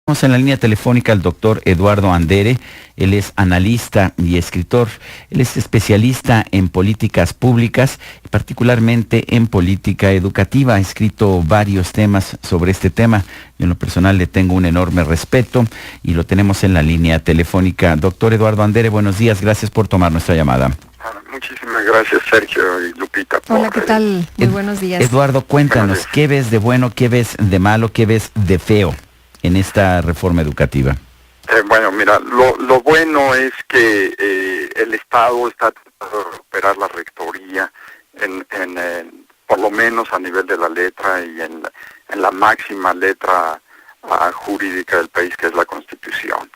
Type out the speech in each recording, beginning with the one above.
Tenemos en la línea telefónica al doctor Eduardo Andere. Él es analista y escritor. Él es especialista en políticas públicas, particularmente en política educativa. Ha escrito varios temas sobre este tema. Yo en lo personal le tengo un enorme respeto y lo tenemos en la línea telefónica. Doctor Eduardo Andere, buenos días. Gracias por tomar nuestra llamada. Muchísimas gracias, Sergio y Lupita. Hola, ¿qué tal? Muy buenos días. Eduardo, cuéntanos, ¿qué ves de bueno, qué ves de malo, qué ves de feo en esta reforma educativa? Bueno, mira, lo bueno es que el Estado está tratando de recuperar la rectoría, por lo menos a nivel de la letra y en la máxima letra jurídica del país, que es la Constitución.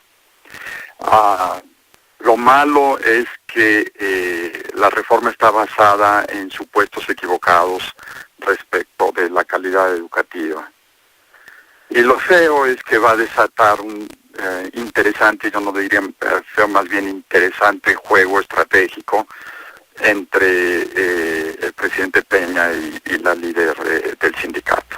Lo malo es que la reforma está basada en supuestos equivocados respecto de la calidad educativa. Y lo feo es que va a desatar un interesante, yo no diría feo, más bien interesante juego estratégico entre el presidente Peña y la líder del sindicato.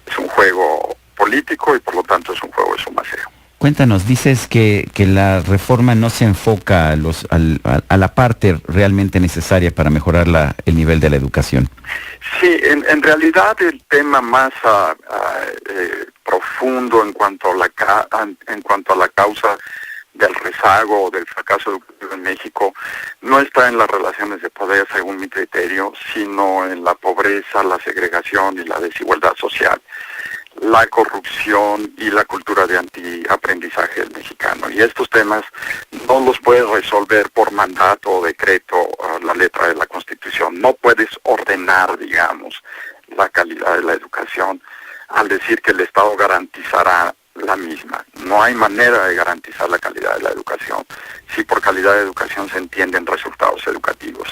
Es un juego político y por lo tanto es un juego de sumaceo. Cuéntanos, dices que la reforma no se enfoca a la parte realmente necesaria para mejorar el nivel de la educación. Sí, en realidad el tema más profundo en cuanto a la causa del rezago o del fracaso educativo en México no está en las relaciones de poder, según mi criterio, sino en la pobreza, la segregación y la desigualdad social, la corrupción y la cultura de antiaprendizaje del mexicano. Y estos temas no los puedes resolver por mandato o decreto la letra de la Constitución. No puedes ordenar, digamos, la calidad de la educación al decir que el Estado garantizará la misma. No hay manera de garantizar la calidad de la educación si por calidad de educación se entienden resultados educativos,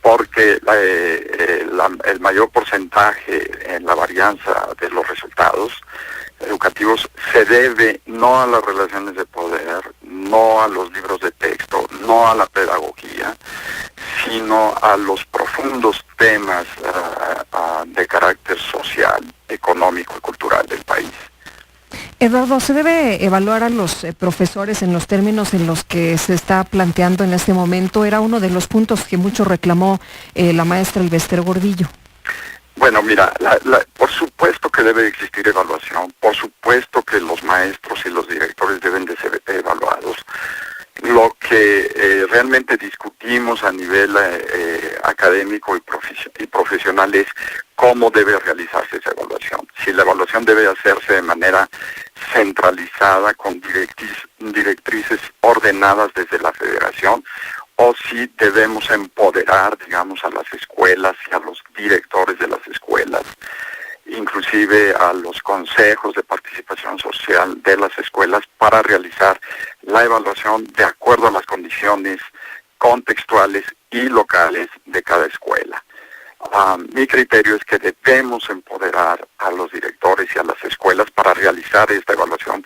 porque el mayor porcentaje en la varianza de los resultados educativos se debe no a las relaciones de poder, no a los libros de texto, no a la pedagogía, sino a los profundos temas de carácter social, económico y cultural del país. Eduardo, ¿se debe evaluar a los profesores en los términos en los que se está planteando en este momento? Era uno de los puntos que mucho reclamó la maestra Elbester Gordillo. Bueno, mira, por supuesto que debe existir evaluación, por supuesto que los maestros y los directores deben de ser evaluados. Lo que realmente discutimos a nivel académico y profesional es cómo debe realizarse esa evaluación. Si la evaluación debe hacerse de manera centralizada con directrices ordenadas desde la federación, o si debemos empoderar, digamos, a las escuelas y a los directores de las escuelas, inclusive a los consejos de participación social de las escuelas, para realizar la evaluación de acuerdo a las condiciones contextuales y locales de cada escuela. Mi criterio es que debemos empoderar a los directores y a las escuelas para realizar esta evaluación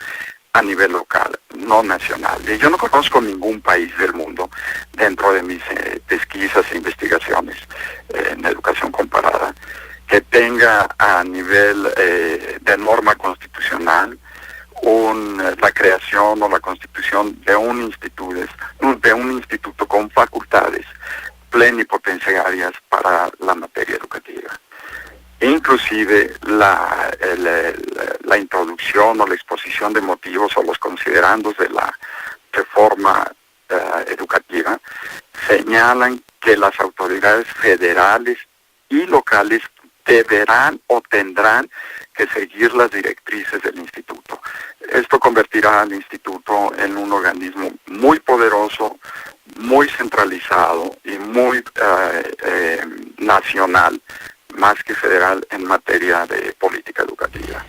a nivel local, no nacional. Y yo no conozco ningún país del mundo, dentro de mis pesquisas e investigaciones en educación comparada, que tenga a nivel de norma constitucional la creación o la constitución de un instituto con facultades plenipotenciarias para la materia educativa. Inclusive la introducción o la exposición de motivos o los considerandos de la reforma educativa señalan que las autoridades federales y locales deberán o tendrán que seguir las directrices del instituto. Esto convertirá al instituto en un organismo muy poderoso, muy centralizado y muy nacional, más que federal, en materia de política educativa.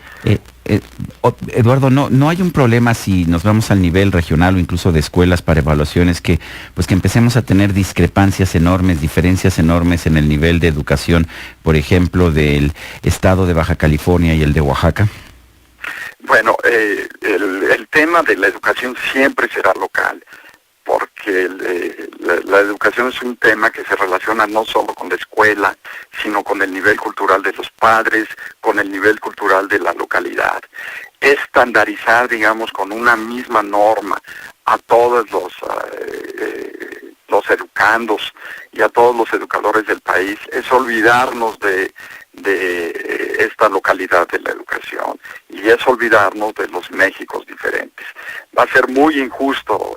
Eduardo, no hay un problema si nos vamos al nivel regional o incluso de escuelas para evaluaciones que empecemos a tener discrepancias enormes, diferencias enormes en el nivel de educación, por ejemplo, del estado de Baja California y el de Oaxaca? Bueno, el tema de la educación siempre será local, porque la educación es un tema que se relaciona no solo con la escuela, sino con el nivel cultural de los padres, con el nivel cultural de la localidad. estandarizar, digamos, con una misma norma a todos los educandos y a todos los educadores del país, es olvidarnos de esta localidad de la educación y es olvidarnos de los Méxicos diferentes. Va a ser muy injusto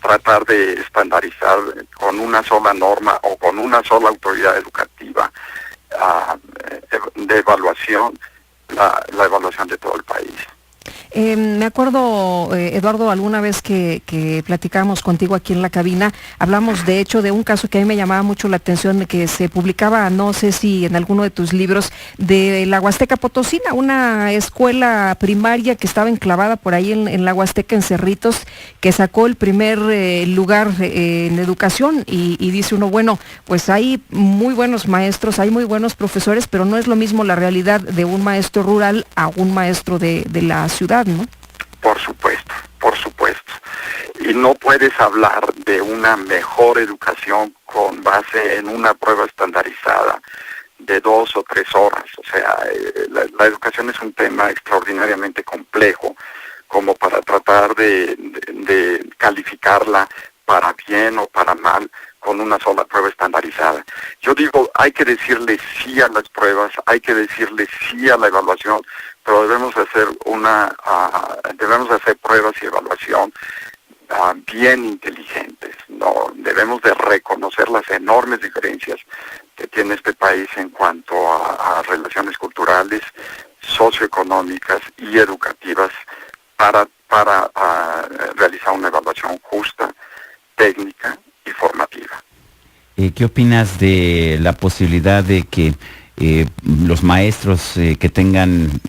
tratar de estandarizar con una sola norma o con una sola autoridad educativa de evaluación la evaluación de todo el país. Me acuerdo, Eduardo, alguna vez que platicábamos contigo aquí en la cabina, hablamos de hecho de un caso que a mí me llamaba mucho la atención, de que se publicaba, no sé si en alguno de tus libros, de la Huasteca Potosina, una escuela primaria que estaba enclavada por ahí en la Huasteca, en Cerritos, que sacó el primer lugar en educación y dice uno, bueno, pues hay muy buenos maestros, hay muy buenos profesores, pero no es lo mismo la realidad de un maestro rural a un maestro de la ciudad, ¿no? Por supuesto, por supuesto. Y no puedes hablar de una mejor educación con base en una prueba estandarizada de 2 o 3 horas. O sea, la educación es un tema extraordinariamente complejo como para tratar de calificarla para bien o para mal con una sola prueba estandarizada. Yo digo, hay que decirle sí a las pruebas, hay que decirle sí a la evaluación, pero debemos hacer pruebas y evaluación bien inteligentes. No debemos de reconocer las enormes diferencias que tiene este país en cuanto a relaciones culturales, socioeconómicas y educativas para realizar una evaluación justa, técnica y formativa. ¿Qué opinas de la posibilidad de que los maestros que tengan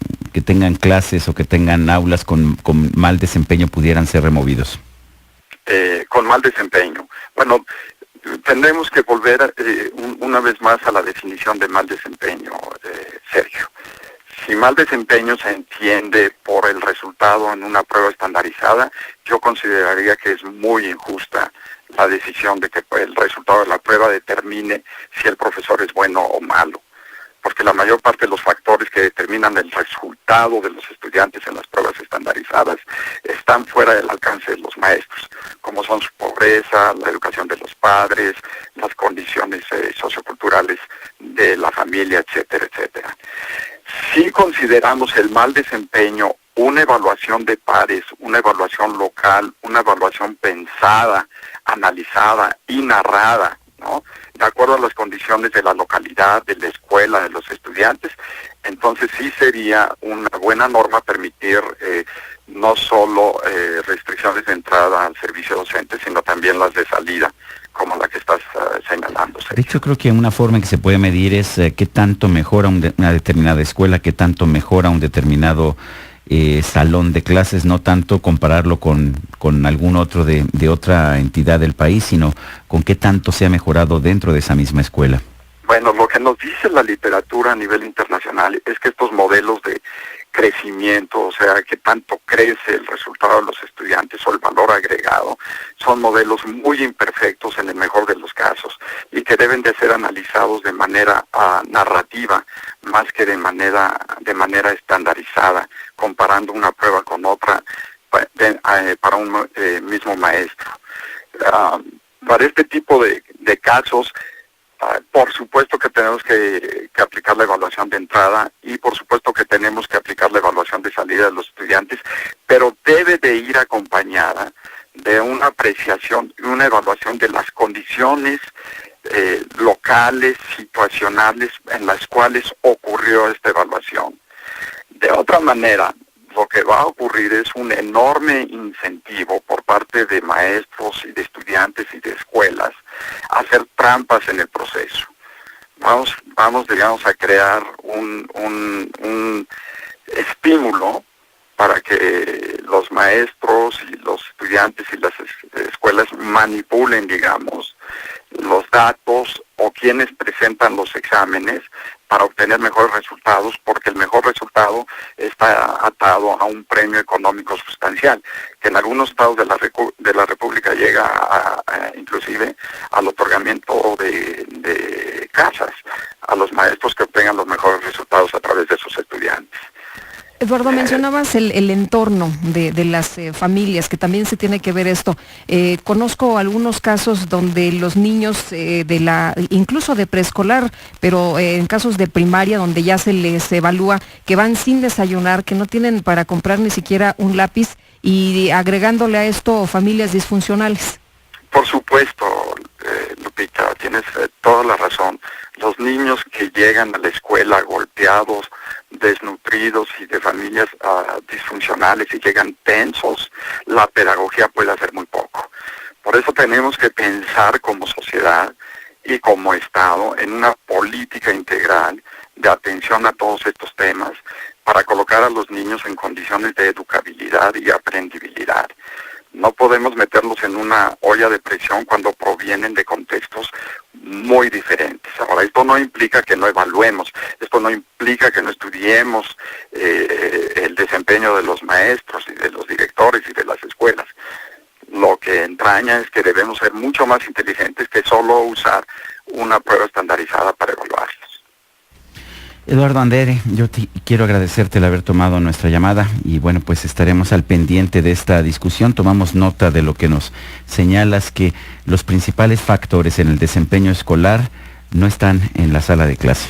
clases o que tengan aulas con mal desempeño pudieran ser removidos? Con mal desempeño. Bueno, tendremos que volver una vez más a la definición de mal desempeño, Sergio. Si mal desempeño se entiende por el resultado en una prueba estandarizada, yo consideraría que es muy injusta la decisión de que el resultado de la prueba determine si el profesor es bueno o malo, porque la mayor parte de los factores que determinan el resultado de los estudiantes en las pruebas estandarizadas están fuera del alcance de los maestros, como son su pobreza, la educación de los padres, las condiciones socioculturales de la familia, etcétera, etcétera. Si consideramos el mal desempeño una evaluación de pares, una evaluación local, una evaluación pensada, analizada y narrada, ¿no?, de acuerdo a las condiciones de la localidad, de la escuela, de los estudiantes, entonces sí sería una buena norma permitir no solo restricciones de entrada al servicio docente, sino también las de salida, como la que estás señalando. De hecho, creo que una forma en que se puede medir es qué tanto mejora una determinada escuela, qué tanto mejora un determinado salón de clases, no tanto compararlo con algún otro de otra entidad del país, sino con qué tanto se ha mejorado dentro de esa misma escuela. Bueno, lo que nos dice la literatura a nivel internacional es que estos modelos de crecimiento, o sea, que tanto crece el resultado de los estudiantes o el valor agregado, son modelos muy imperfectos en el mejor de los casos y que deben de ser analizados de manera narrativa más que de manera estandarizada, comparando una prueba con otra para un mismo maestro. Para este tipo de casos, por supuesto que tenemos que aplicar la evaluación de entrada y por supuesto que tenemos que aplicar la evaluación de salida de los estudiantes, pero debe de ir acompañada de una apreciación y una evaluación de las condiciones locales, situacionales en las cuales ocurrió esta evaluación. De otra manera, lo que va a ocurrir es un enorme incentivo por parte de maestros y de estudiantes y de escuelas a hacer trampas en el proceso. Vamos, digamos, a crear un estímulo para que los maestros y los estudiantes y las escuelas manipulen, digamos, los datos o quienes presentan los exámenes para obtener mejores resultados, porque el mejor resultado está atado a un premio económico sustancial, que en algunos estados de la República llega inclusive al otorgamiento de casas a los maestros que obtengan los mejores resultados a través de sus estudiantes. Eduardo, mencionabas el entorno de las familias, que también se tiene que ver esto. Conozco algunos casos donde los niños incluso de preescolar, pero en casos de primaria, donde ya se les evalúa que van sin desayunar, que no tienen para comprar ni siquiera un lápiz, y agregándole a esto familias disfuncionales. Por supuesto, Lupita, tienes toda la razón. Los niños que llegan a la escuela golpeados, desnutridos y de familias disfuncionales y llegan tensos, la pedagogía puede hacer muy poco. Por eso tenemos que pensar como sociedad y como Estado en una política integral de atención a todos estos temas para colocar a los niños en condiciones de educabilidad y aprendibilidad. No podemos meterlos en una olla de presión cuando provienen de contextos muy diferentes. Ahora, esto no implica que no evaluemos, esto no implica que no estudiemos el desempeño de los maestros y de los directores y de las escuelas. Lo que entraña es que debemos ser mucho más inteligentes que solo usar una prueba estandarizada para evaluarlos. Eduardo Andere, yo quiero agradecerte el haber tomado nuestra llamada y bueno, pues estaremos al pendiente de esta discusión. Tomamos nota de lo que nos señalas, que los principales factores en el desempeño escolar no están en la sala de clase.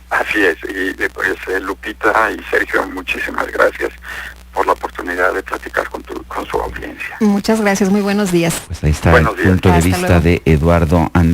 Así es, y pues Lupita y Sergio, muchísimas gracias por la oportunidad de platicar con su audiencia. Muchas gracias, muy buenos días. Pues ahí está el punto de vista de Eduardo Andere.